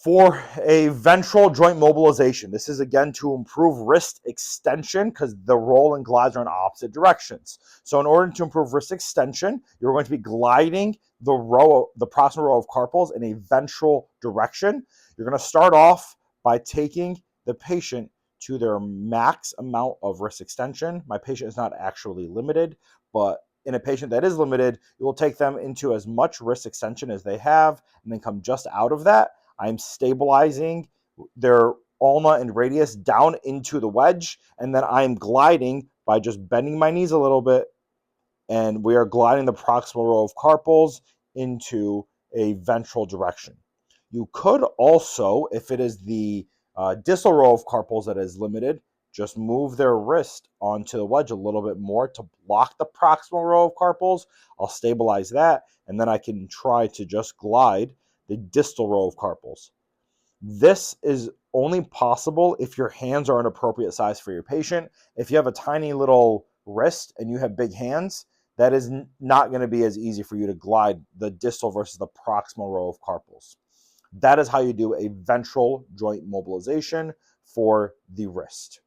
For a ventral joint mobilization, this is again to improve wrist extension because the roll and glides are in opposite directions. So in order to improve wrist extension, you're going to be gliding the proximal row of carpals in a ventral direction. You're going to start off by taking the patient to their max amount of wrist extension. My patient is not actually limited, but in a patient that is limited, you will take them into as much wrist extension as they have and then come just out of that. I'm stabilizing their ulna and radius down into the wedge, and then I'm gliding by just bending my knees a little bit, and we are gliding the proximal row of carpals into a ventral direction. You could also, if it is the distal row of carpals that is limited, just move their wrist onto the wedge a little bit more to block the proximal row of carpals. I'll stabilize that, and then I can try to just glide the distal row of carpals. This is only possible if your hands are an appropriate size for your patient. If you have a tiny little wrist and you have big hands, that is not going to be as easy for you to glide the distal versus the proximal row of carpals. That is how you do a ventral joint mobilization for the wrist.